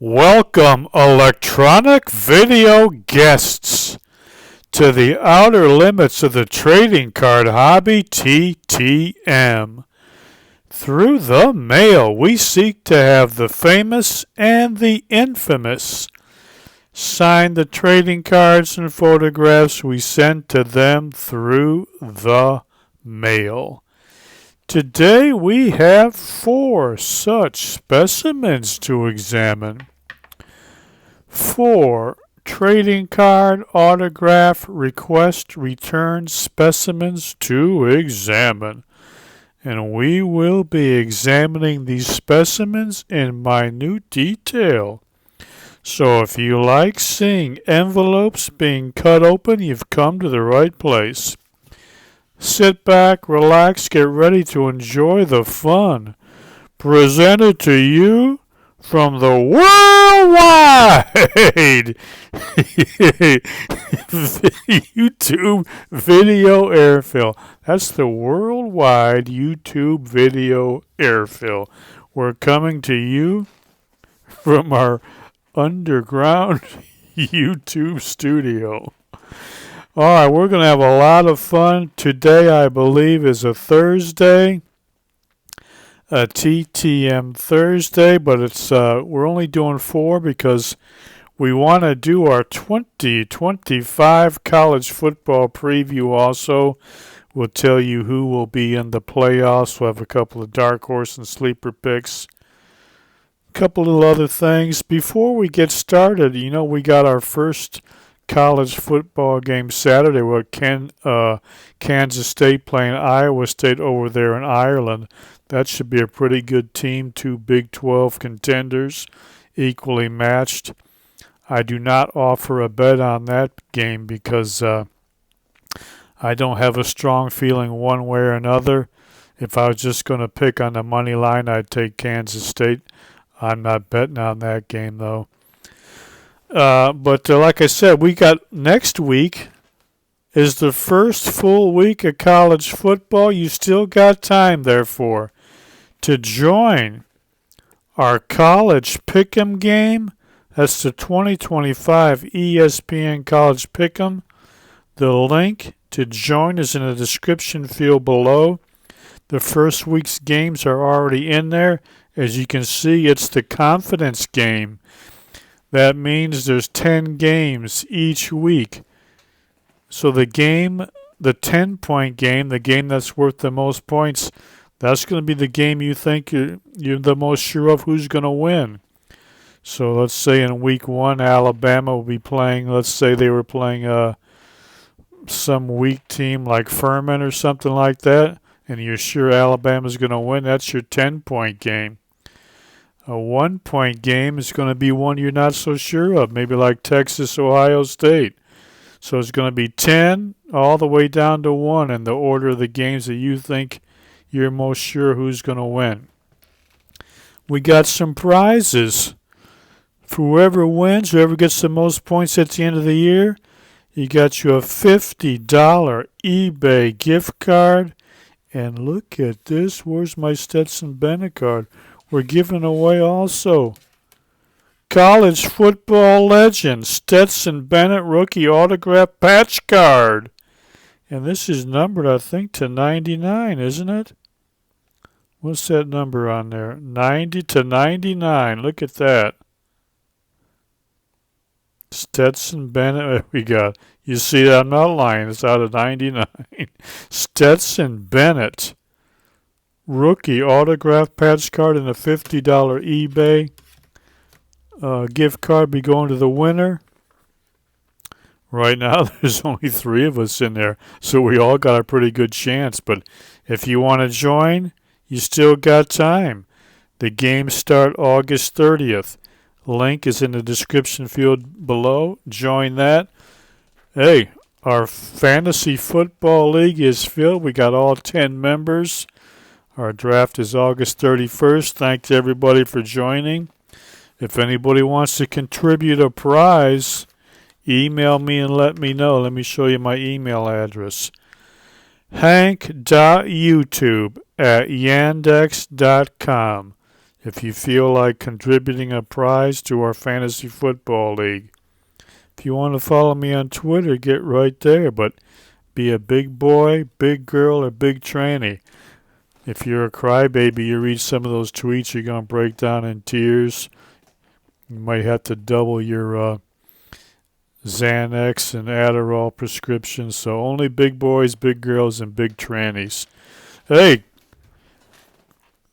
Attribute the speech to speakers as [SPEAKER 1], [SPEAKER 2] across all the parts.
[SPEAKER 1] Welcome, electronic video guests, to the outer limits of the trading card hobby, TTM. Through the mail, we seek to have the famous and the infamous sign the trading cards and photographs we send to them through the mail. Today we have 4 such specimens to examine. 4 trading card autograph request return specimens to examine. And we will be examining these specimens in minute detail. So if you like seeing envelopes being cut open, you've come to the right place. Sit back, relax, get ready to enjoy the fun. Presented to you from the worldwide YouTube video airfill. That's the worldwide YouTube video airfill. We're coming to you from our underground YouTube studio. All right, we're going to have a lot of fun. Today, I believe, is a Thursday, a TTM Thursday, but it's we're only doing 4 because we want to do our 2025 college football preview also. We'll tell you who will be in the playoffs. We'll have a couple of dark horse and sleeper picks. A couple of other things. Before we get started, we got our first college football game Saturday with Kansas State playing Iowa State over there in Ireland. That should be a pretty good team. 2 Big 12 contenders, equally matched. I do not offer a bet on that game because I don't have a strong feeling one way or another. If I was just going to pick on the money line, I'd take Kansas State. I'm not betting on that game, though. But like I said, we got next week is the first full week of college football. You still got time, therefore, to join our college pick'em game. That's the 2025 ESPN College Pick'em. The link to join is in the description field below. The first week's games are already in there. As you can see, it's the confidence game. That means there's 10 games each week. So the 10-point game, the game that's worth the most points, that's going to be the game you think you're the most sure of who's going to win. So let's say in week 1, Alabama will be playing, let's say they were playing some weak team like Furman or something like that, and you're sure Alabama's going to win. That's your 10-point game. A 1-point game is going to be one you're not so sure of, maybe like Texas, Ohio State. So it's going to be 10 all the way down to 1 in the order of the games that you think you're most sure who's going to win. We got some prizes. For whoever wins, whoever gets the most points at the end of the year, you got you a $50 eBay gift card. And look at this. Where's my Stetson Bennett card? We're giving away also college football legend Stetson Bennett rookie autograph patch card. And this is numbered, I think, to 99, isn't it? What's that number on there? 90 to 99. Look at that. Stetson Bennett, we got. You see that? I'm not lying. It's out of 99. Stetson Bennett rookie autograph patch card and a $50 eBay gift card be going to the winner. Right now, there's only 3 of us in there, so we all got a pretty good chance. But if you want to join, you still got time. The games start August 30th. Link is in the description field below. Join that. Hey, our fantasy football league is filled. We got all 10 members. Our draft is August 31st. Thanks everybody for joining. If anybody wants to contribute a prize, email me and let me know. Let me show you my email address. hank.youtube@yandex.com. if you feel like contributing a prize to our fantasy football league. If you want to follow me on Twitter, get right there, but be a big boy, big girl, or big tranny. If you're a crybaby, you read some of those tweets, you're going to break down in tears. You might have to double your Xanax and Adderall prescriptions. So only big boys, big girls, and big trannies. Hey,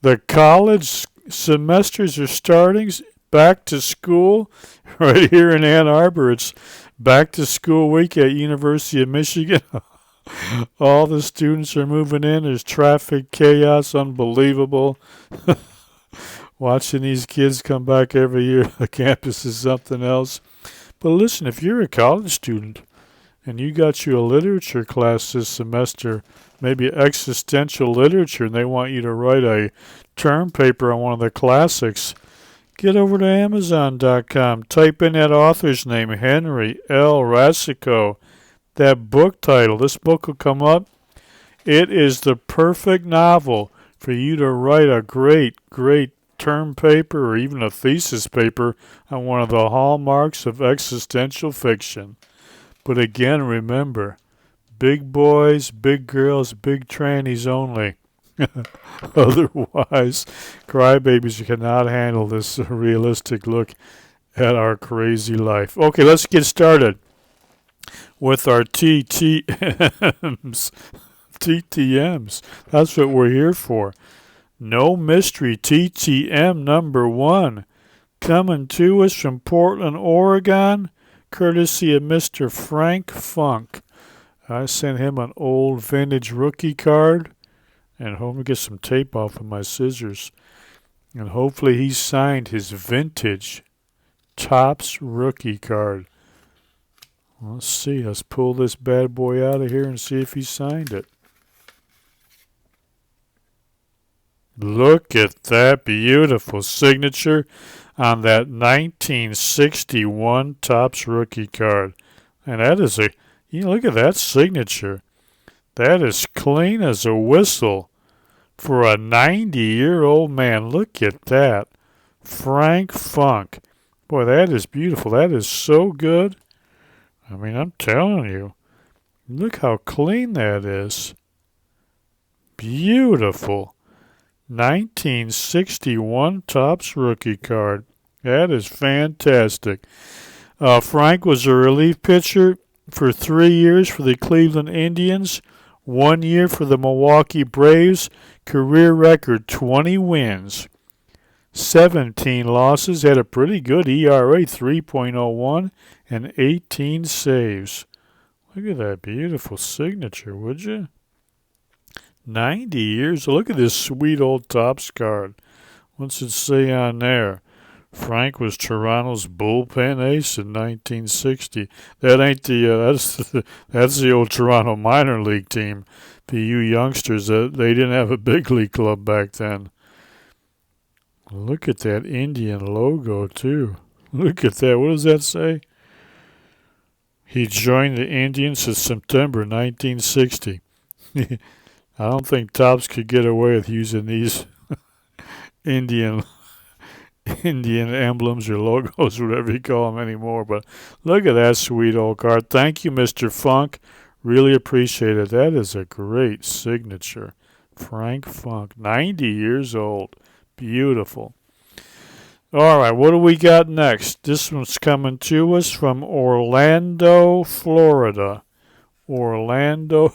[SPEAKER 1] the college semesters are starting. Back to school. Right here in Ann Arbor, it's back to school week at University of Michigan. All the students are moving in. There's traffic chaos, unbelievable. Watching these kids come back every year, the campus is something else. But listen, if you're a college student and you got you a literature class this semester, maybe existential literature, and they want you to write a term paper on one of the classics, get over to Amazon.com. Type in that author's name, Henry L. Rasico. That book title. This book will come up. It is the perfect novel for you to write a great, great term paper or even a thesis paper on one of the hallmarks of existential fiction. But again, remember, big boys, big girls, big trannies only. Otherwise, crybabies cannot handle this realistic look at our crazy life. Okay, let's get started with our TTMs. TTMs. That's what we're here for. No mystery. TTM number 1. Coming to us from Portland, Oregon, courtesy of Mr. Frank Funk. I sent him an old vintage rookie card. And home to get some tape off of my scissors. And hopefully he signed his vintage Topps rookie card. Let's see. Let's pull this bad boy out of here and see if he signed it. Look at that beautiful signature on that 1961 Topps rookie card. And that is look at that signature. That is clean as a whistle for a 90-year-old man. Look at that. Frank Funk. Boy, that is beautiful. That is so good. I mean, I'm telling you. Look how clean that is. Beautiful. 1961 Topps rookie card. That is fantastic. Frank was a relief pitcher for 3 years for the Cleveland Indians, 1 year for the Milwaukee Braves, career record 20 wins, 17 losses, had a pretty good ERA, 3.01, and 18 saves. Look at that beautiful signature, would you? 90 years. Look at this sweet old Topps card. What's it say on there? Frank was Toronto's bullpen ace in 1960. That ain't that's the old Toronto minor league team. For you youngsters, they didn't have a big league club back then. Look at that Indian logo too. Look at that. What does that say? He joined the Indians in September 1960. I don't think Topps could get away with using these Indian emblems or logos, whatever you call them anymore. But look at that sweet old card. Thank you, Mr. Funk. Really appreciate it. That is a great signature. Frank Funk, 90 years old. Beautiful. All right, what do we got next? This one's coming to us from Orlando, Florida. Orlando,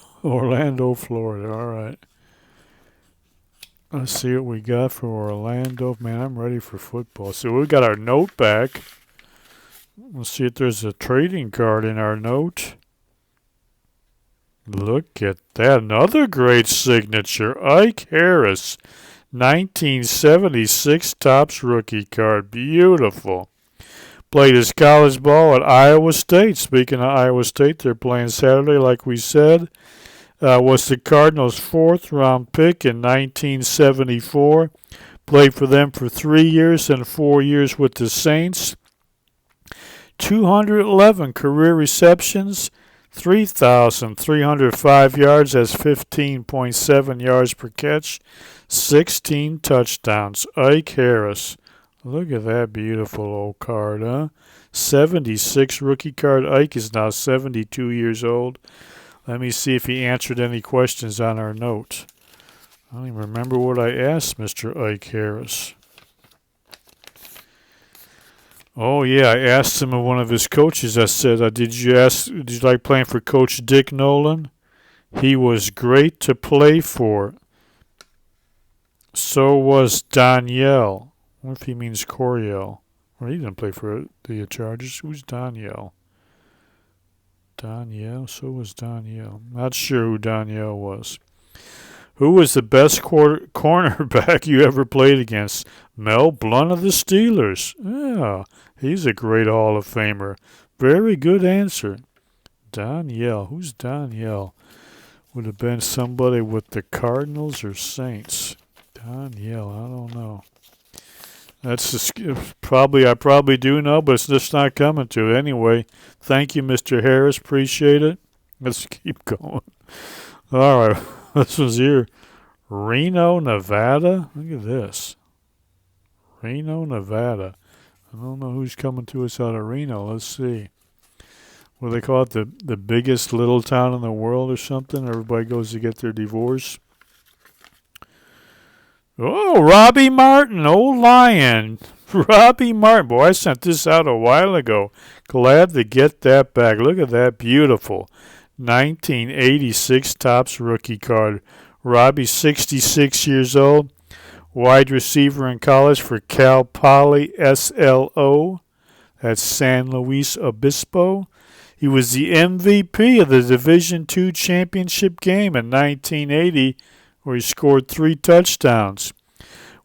[SPEAKER 1] Florida. All right. Let's see what we got for Orlando. Man, I'm ready for football. So we got our note back. Let's see if there's a trading card in our note. Look at that. Another great signature. Ike Harris, 1976 Topps rookie card. Beautiful. Played his college ball at Iowa State. Speaking of Iowa State, they're playing Saturday, like we said. Was the Cardinals' 4th-round pick in 1974. Played for them for 3 years and 4 years with the Saints. 211 career receptions, 3,305 yards. That's 15.7 yards per catch. 16 touchdowns. Ike Harris. Look at that beautiful old card, huh? 76 rookie card. Ike is now 72 years old. Let me see if he answered any questions on our note. I don't even remember what I asked Mr. Ike Harris. Oh yeah, I asked him of one of his coaches. I said, did you like playing for Coach Dick Nolan? He was great to play for. So was Danielle. I wonder if he means Coryell. Well, he didn't play for the Chargers. Who's Danielle? Danielle? So was Danielle. Not sure who Danielle was. Who was the best cornerback you ever played against? Mel Blount of the Steelers. Yeah, he's a great Hall of Famer. Very good answer. Danielle. Who's Danielle? Would have been somebody with the Cardinals or Saints. Danielle, I don't know. That's just I probably do know, but it's just not coming to it. Anyway, thank you, Mr. Harris. Appreciate it. Let's keep going. All right, this one's here. Reno, Nevada. Look at this. Reno, Nevada. I don't know who's coming to us out of Reno. Let's see. What do they call it? The biggest little town in the world or something? Everybody goes to get their divorce. Oh, Robbie Martin, old Lion. Robbie Martin. Boy, I sent this out a while ago. Glad to get that back. Look at that beautiful 1986 Topps rookie card. Robbie, 66 years old. Wide receiver in college for Cal Poly SLO. That's San Luis Obispo. He was the MVP of the Division II championship game in 1980, where he scored 3 touchdowns.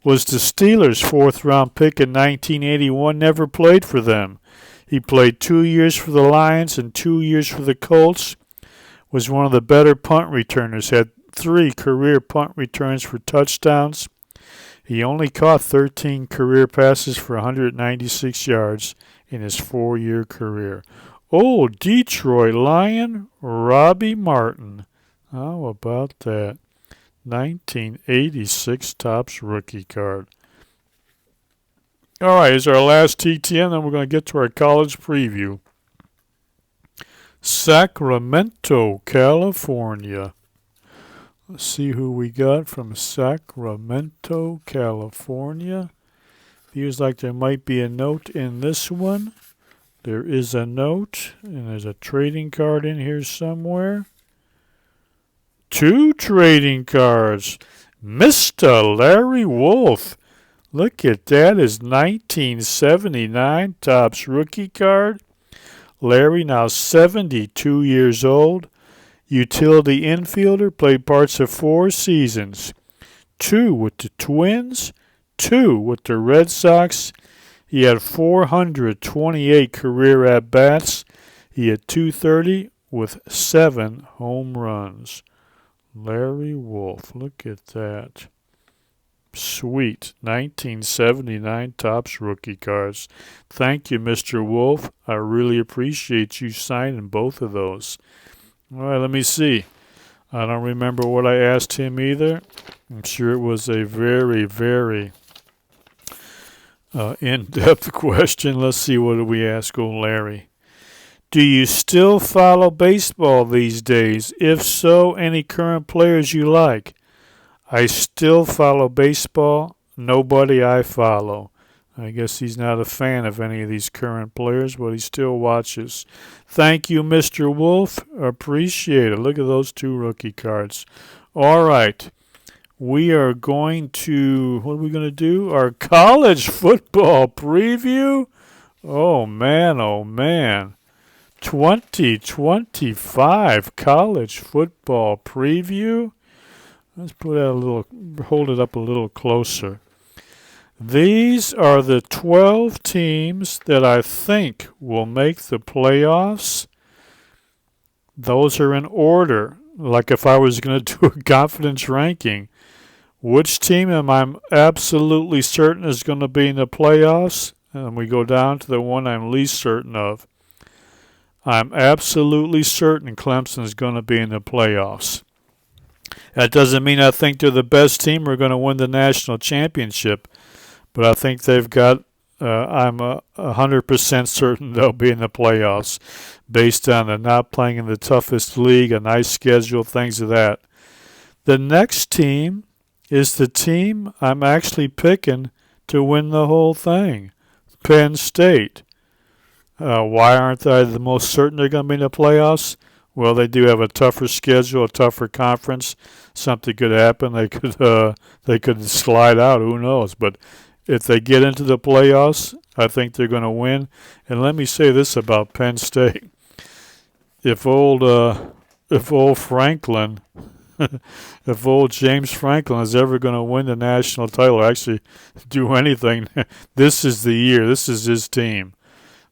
[SPEAKER 1] Was the Steelers' 4th-round pick in 1981, never played for them. He played 2 years for the Lions and 2 years for the Colts. Was one of the better punt returners, had 3 career punt returns for touchdowns. He only caught 13 career passes for 196 yards in his 4-year career. Oh, Detroit Lion, Robbie Martin. How about that? 1986 Topps rookie card. All right, here's our last TTM, then we're going to get to our college preview. Sacramento, California. Let's see who we got from Sacramento, California. Feels like there might be a note in this one. There is a note, and there's a trading card in here somewhere. 2 trading cards. Mr. Larry Wolf. Look at that. His 1979 Topps rookie card. Larry, now 72 years old. Utility infielder. Played parts of 4 seasons. 2 with the Twins. 2 with the Red Sox. He had 428 career at-bats. He had 230 with 7 home runs. Larry Wolf, look at that. Sweet. 1979 Topps rookie cards. Thank you, Mr. Wolf. I really appreciate you signing both of those. All right, let me see. I don't remember what I asked him either. I'm sure it was a very, very in-depth question. Let's see, what did we ask old Larry? Do you still follow baseball these days? If so, any current players you like? I still follow baseball. Nobody I follow. I guess he's not a fan of any of these current players, but he still watches. Thank you, Mr. Wolf. Appreciate it. Look at those 2 rookie cards. All right. We are going to, what are we going to do? Our college football preview. Oh, man, oh, man. 2025 college football preview. Let's put that hold it up a little closer. These are the 12 teams that I think will make the playoffs. Those are in order. Like if I was going to do a confidence ranking, which team am I absolutely certain is going to be in the playoffs? And we go down to the one I'm least certain of. I'm absolutely certain Clemson is going to be in the playoffs. That doesn't mean I think they're the best team or going to win the national championship, but I think they've got. I'm 100% certain they'll be in the playoffs, based on the not playing in the toughest league, a nice schedule, things of that. The next team is the team I'm actually picking to win the whole thing, Penn State. Why aren't I the most certain they're going to be in the playoffs? Well, they do have a tougher schedule, a tougher conference. Something could happen. They could slide out. Who knows? But if they get into the playoffs, I think they're going to win. And let me say this about Penn State: if old Franklin, if old James Franklin is ever going to win the national title, or actually do anything, this is the year. This is his team.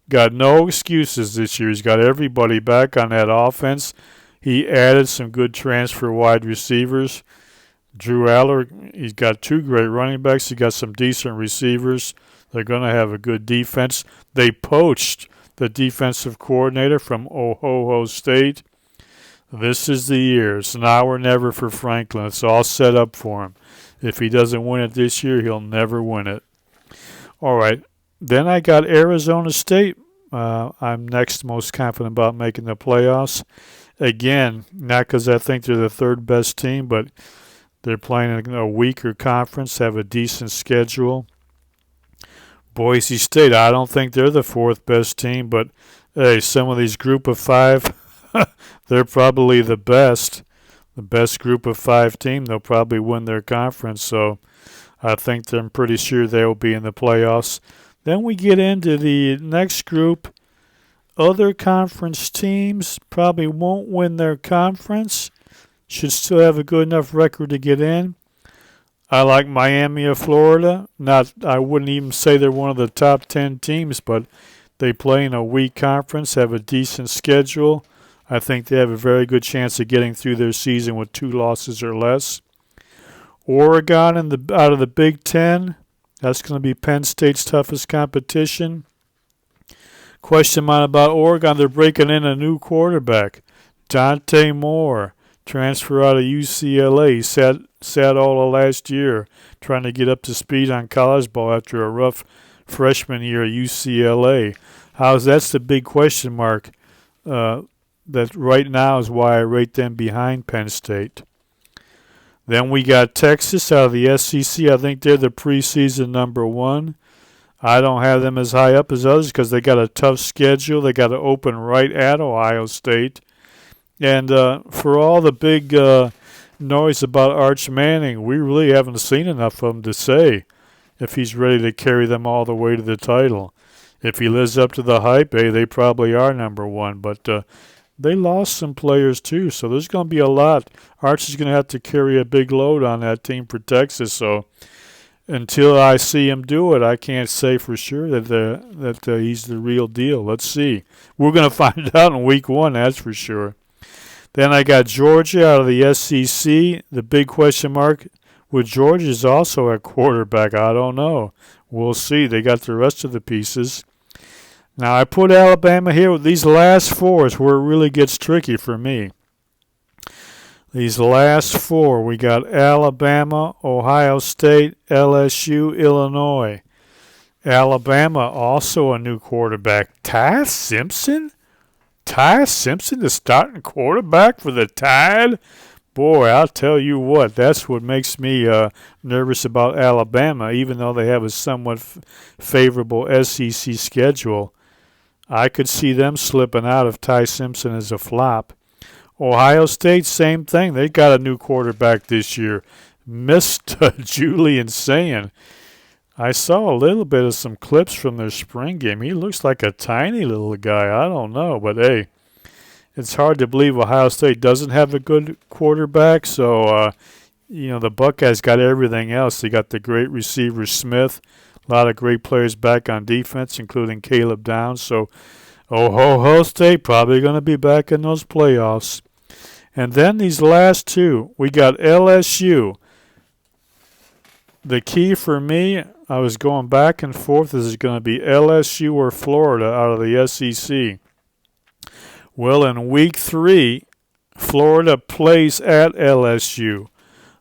[SPEAKER 1] Got no excuses this year. He's got everybody back on that offense. He added some good transfer wide receivers. Drew Aller, he's got two great running backs. He got some decent receivers. They're going to have a good defense. They poached the defensive coordinator from Ohio State. This is the year. It's now or never for Franklin. It's all set up for him. If he doesn't win it this year, he'll never win it. All right. Then I got Arizona State. I'm next most confident about making the playoffs. Again, not because I think they're the third best team, but they're playing in a weaker conference, have a decent schedule. Boise State, I don't think they're the fourth best team, but hey, some of these group of five, they're probably the best group of five team. They'll probably win their conference, so I think I'm pretty sure they'll be in the playoffs. Then we get into the next group. Other conference teams probably won't win their conference. Should still have a good enough record to get in. I like Miami of Florida. I wouldn't even say they're one of the top 10 teams, but they play in a weak conference, have a decent schedule. I think they have a very good chance of getting through their season with 2 losses or less. Oregon out of the Big Ten. That's going to be Penn State's toughest competition. Question mark about Oregon. They're breaking in a new quarterback, Dante Moore, transfer out of UCLA. He sat all of last year trying to get up to speed on college ball after a rough freshman year at UCLA. That's the big question mark. That right now is why I rate them behind Penn State. Then we got Texas out of the SEC. I think they're the preseason number 1. I don't have them as high up as others because they got a tough schedule. They got to open right at Ohio State. And for all the big noise about Arch Manning, we really haven't seen enough of him to say if he's ready to carry them all the way to the title. If he lives up to the hype, they probably are number 1. But they lost some players too, so there's going to be a lot. Arch is going to have to carry a big load on that team for Texas. So until I see him do it, I can't say for sure that he's the real deal. Let's see. We're going to find out in week 1, that's for sure. Then I got Georgia out of the SEC. The big question mark with Georgia is also at quarterback. I don't know. We'll see. They got the rest of the pieces. Now, I put Alabama here. With these last 4 is where it really gets tricky for me. These last 4, we got Alabama, Ohio State, LSU, Illinois. Alabama, also a new quarterback. Ty Simpson? Ty Simpson, the starting quarterback for the Tide? Boy, I'll tell you what, that's what makes me nervous about Alabama, even though they have a somewhat favorable SEC schedule. I could see them slipping out if Ty Simpson is a flop. Ohio State, same thing. They got a new quarterback this year. Mr. Julian Sayin. I saw a little bit of some clips from their spring game. He looks like a tiny little guy. I don't know, but hey, it's hard to believe Ohio State doesn't have a good quarterback. So, the Buckeyes got everything else. They got the great receiver Smith. A lot of great players back on defense, including Caleb Downs. So, Ohio State probably going to be back in those playoffs. And then these last 2, we got LSU. The key for me, I was going back and forth. This is going to be LSU or Florida out of the SEC. Well, in week 3, Florida plays at LSU.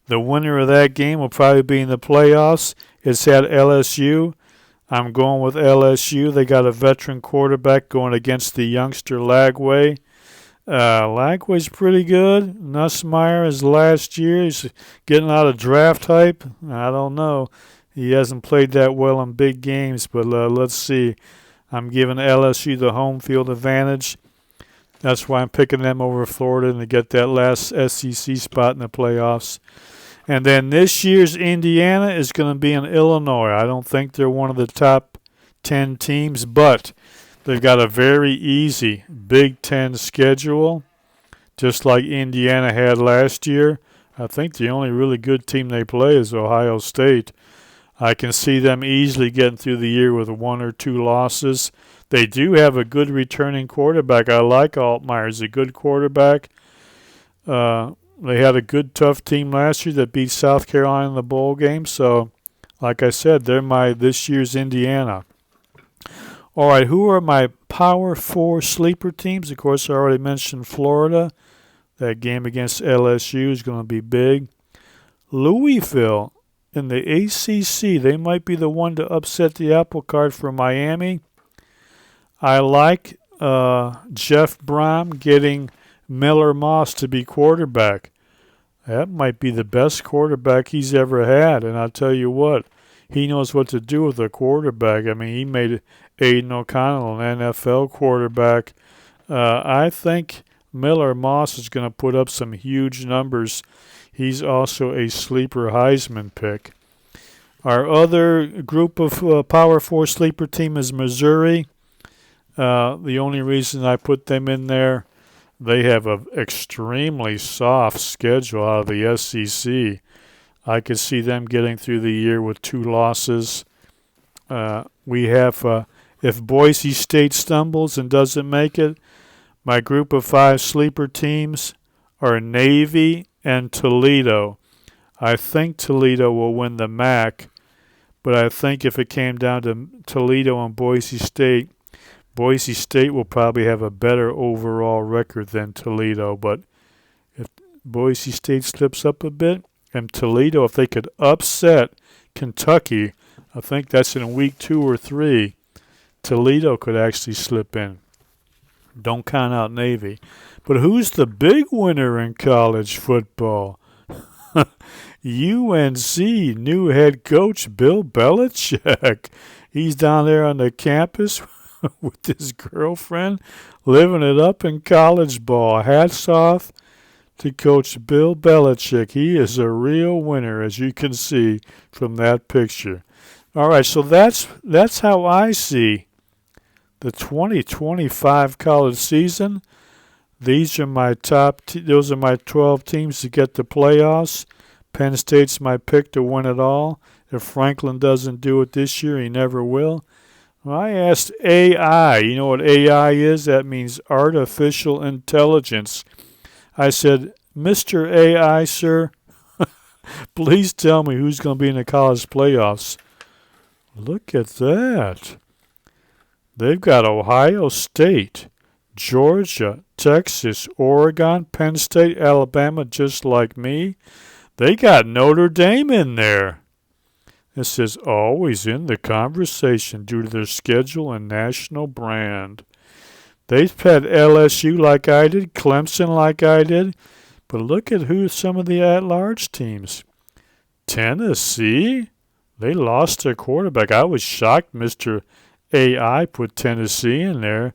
[SPEAKER 1] The winner of that game will probably be in the playoffs. It's at LSU. I'm going with LSU. They got a veteran quarterback going against the youngster Lagway. Lagway's pretty good. Nussmeier is last year. He's getting out of draft hype. I don't know. He hasn't played that well in big games, but let's see. I'm giving LSU the home field advantage. That's why I'm picking them over Florida to get that last SEC spot in the playoffs. And then this year's Indiana is going to be in Illinois. I don't think they're one of the top 10 teams, but they've got a very easy Big Ten schedule, just like Indiana had last year. I think the only really good team they play is Ohio State. I can see them easily getting through the year with 1 or 2 losses. They do have a good returning quarterback. I like Altmaier. He's a good quarterback. They had a good, tough team last year that beat South Carolina in the bowl game. So, like I said, they're this year's Indiana. All right, who are my Power 4 sleeper teams? Of course, I already mentioned Florida. That game against LSU is going to be big. Louisville in the ACC, they might be the one to upset the apple cart for Miami. I like Jeff Brom getting Miller Moss to be quarterback. That might be the best quarterback he's ever had. And I'll tell you what, he knows what to do with a quarterback. I mean, he made Aiden O'Connell an NFL quarterback. I think Miller Moss is going to put up some huge numbers. He's also a sleeper Heisman pick. Our other group of Power 4 sleeper team is Missouri. The only reason I put them in there, they have an extremely soft schedule out of the SEC. I could see them getting through the year with 2 losses. We have, if Boise State stumbles and doesn't make it, my group of 5 sleeper teams are Navy and Toledo. I think Toledo will win the MAC, but I think if it came down to Toledo and Boise State will probably have a better overall record than Toledo. But if Boise State slips up a bit, and Toledo, if they could upset Kentucky, I think that's in week 2 or 3, Toledo could actually slip in. Don't count out Navy. But who's the big winner in college football? UNC, new head coach Bill Belichick. He's down there on the campus with his girlfriend, living it up in college ball. Hats off to Coach Bill Belichick. He is a real winner, as you can see from that picture. All right, so that's how I see the 2025 college season. These are my those are my 12 teams to get the playoffs. Penn State's my pick to win it all. If Franklin doesn't do it this year, he never will. Well, I asked AI. You know what AI is? That means artificial intelligence. I said, Mr. AI, sir, please tell me who's going to be in the college playoffs. Look at that. They've got Ohio State, Georgia, Texas, Oregon, Penn State, Alabama, just like me. They got Notre Dame in there. It says always in the conversation due to their schedule and national brand. They've had LSU like I did, Clemson like I did, but look at who some of the at-large teams. Tennessee, they lost their quarterback. I was shocked Mr. AI put Tennessee in there.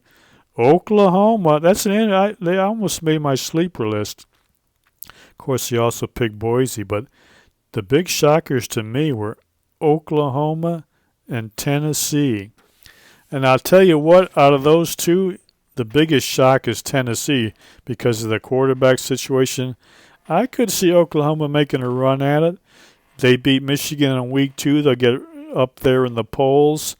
[SPEAKER 1] Oklahoma, they almost made my sleeper list. Of course, he also picked Boise, but the big shockers to me were Oklahoma and Tennessee. And I'll tell you what, out of those two, the biggest shock is Tennessee because of the quarterback situation. I could see Oklahoma making a run at it. They beat Michigan in week 2. They'll get up there in the polls.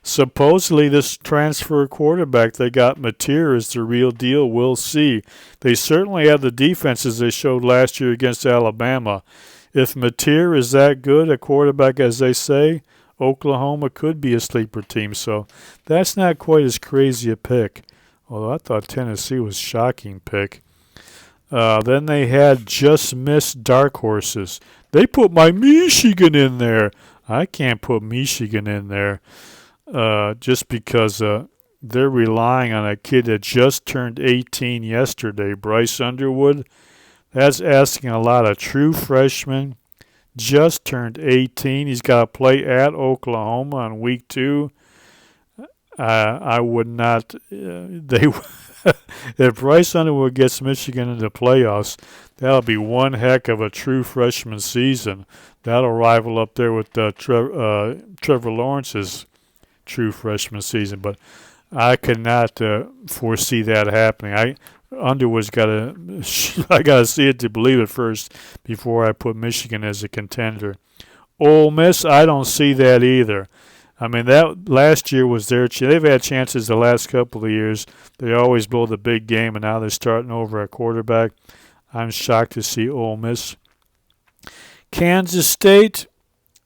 [SPEAKER 1] Supposedly, this transfer quarterback they got, Mateer, is the real deal. We'll see. They certainly have the defenses they showed last year against Alabama. If Mateer is that good a quarterback as they say, Oklahoma could be a sleeper team. So that's not quite as crazy a pick. although I thought Tennessee was shocking pick. Then they had just missed dark horses. They put my Michigan in there. I can't put Michigan in there just because they're relying on a kid that just turned 18 yesterday, Bryce Underwood. That's asking a lot. A true freshman, just turned 18. He's got to play at Oklahoma on week 2. I would not. They if Bryce Underwood gets Michigan into the playoffs, that'll be one heck of a true freshman season. That'll rival up there with Trevor Lawrence's true freshman season. But I could not foresee that happening. Underwood's got to. I got to see it to believe it first before I put Michigan as a contender. Ole Miss, I don't see that either. I mean, that last year was their chance. They've had chances the last couple of years. They always blow the big game, and now they're starting over at quarterback. I'm shocked to see Ole Miss. Kansas State,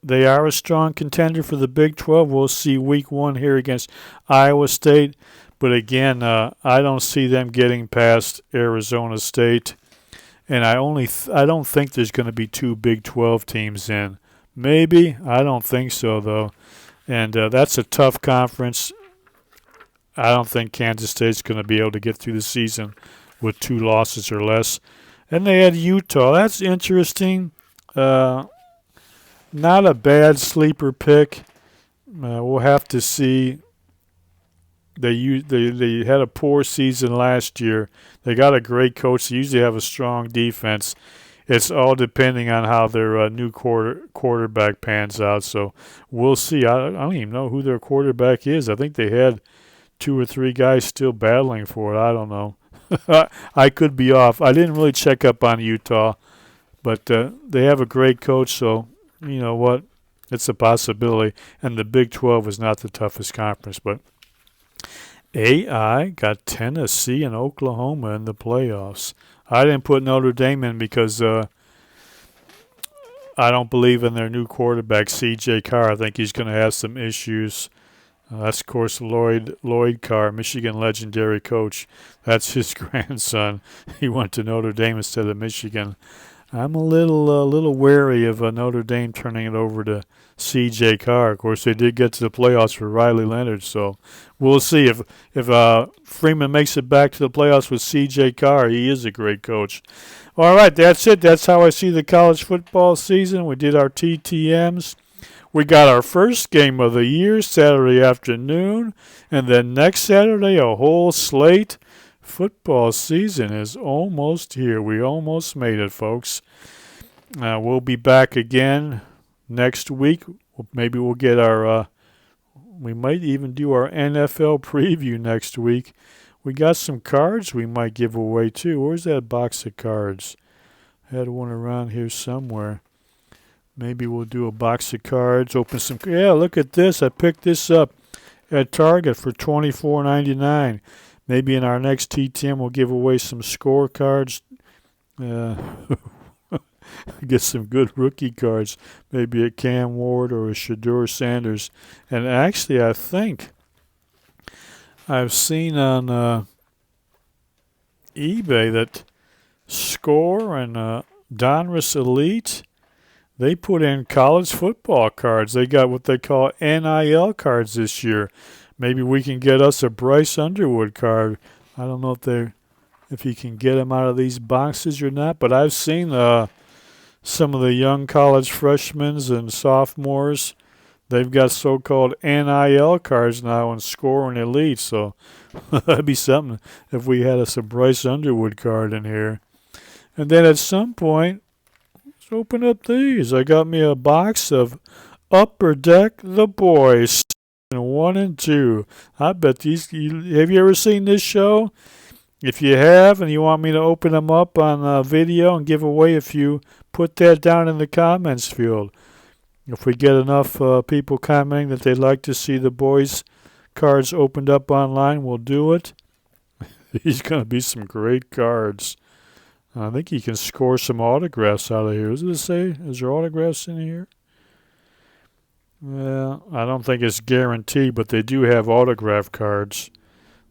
[SPEAKER 1] they are a strong contender for the Big 12. We'll see week 1 here against Iowa State. But again, I don't see them getting past Arizona State. And I don't think there's going to be 2 Big 12 teams in. Maybe. I don't think so, though. And that's a tough conference. I don't think Kansas State's going to be able to get through the season with 2 losses or less. And they had Utah. That's interesting. Not a bad sleeper pick. We'll have to see. They had a poor season last year. They got a great coach. They usually have a strong defense. It's all depending on how their new quarterback pans out. So we'll see. I don't even know who their quarterback is. I think they had 2 or 3 guys still battling for it. I don't know. I could be off. I didn't really check up on Utah, but they have a great coach. So you know what? It's a possibility. And the Big 12 is not the toughest conference, but AI got Tennessee and Oklahoma in the playoffs. I didn't put Notre Dame in because I don't believe in their new quarterback, C.J. Carr. I think he's going to have some issues. That's, of course, Lloyd Carr, Michigan legendary coach. That's his grandson. He went to Notre Dame instead of Michigan. I'm a little wary of Notre Dame turning it over to C.J. Carr. Of course, they did get to the playoffs for Riley Leonard, so we'll see if Freeman makes it back to the playoffs with C.J. Carr. He is a great coach. All right, that's it. That's how I see the college football season. We did our TTMs. We got our first game of the year Saturday afternoon, and then next Saturday a whole slate. Football season is almost here. We almost made it, folks. We'll be back again next week. Maybe we'll get our we might even do our NFL preview next week. We got some cards we might give away too. Where's that box of cards? I had one around here somewhere. Maybe we'll do a box of cards, open some. Yeah, look at this. I picked this up at Target for $24.99. Maybe in our next TTM we'll give away some scorecards. Get some good rookie cards. Maybe a Cam Ward or a Shedeur Sanders. And actually, I think I've seen on eBay that Score and Donruss Elite, they put in college football cards. They got what they call NIL cards this year. Maybe we can get us a Bryce Underwood card. I don't know if you can get them out of these boxes or not, but I've seen some of the young college freshmen and sophomores. They've got so-called NIL cards now in Score and Elite, so that'd be something if we had us a Bryce Underwood card in here. And then at some point, let's open up these. I got me a box of Upper Deck The Boys. 1 and 2. I bet these. Have you ever seen this show? If you have and you want me to open them up on video and give away a few, put that down in the comments field. If we get enough people commenting that they'd like to see the boys' cards opened up online, we'll do it. These going to be some great cards. I think you can score some autographs out of here. Does it say? Is there autographs in here? Well, I don't think it's guaranteed, but they do have autograph cards.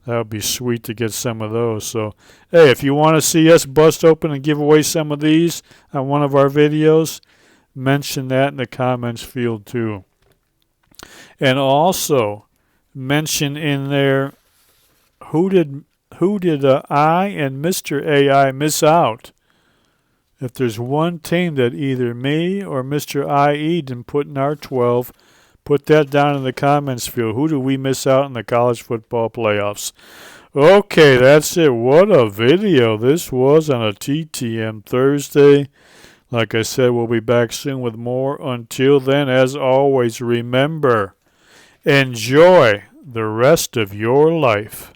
[SPEAKER 1] That would be sweet to get some of those. So, hey, if you want to see us bust open and give away some of these on one of our videos, mention that in the comments field too. And also mention in there who did I and Mr. AI miss out. If there's one team that either me or Mr. IE didn't put in our 12, put that down in the comments field. Who do we miss out in the college football playoffs? Okay, that's it. What a video this was on a TTM Thursday. Like I said, we'll be back soon with more. Until then, as always, remember, enjoy the rest of your life.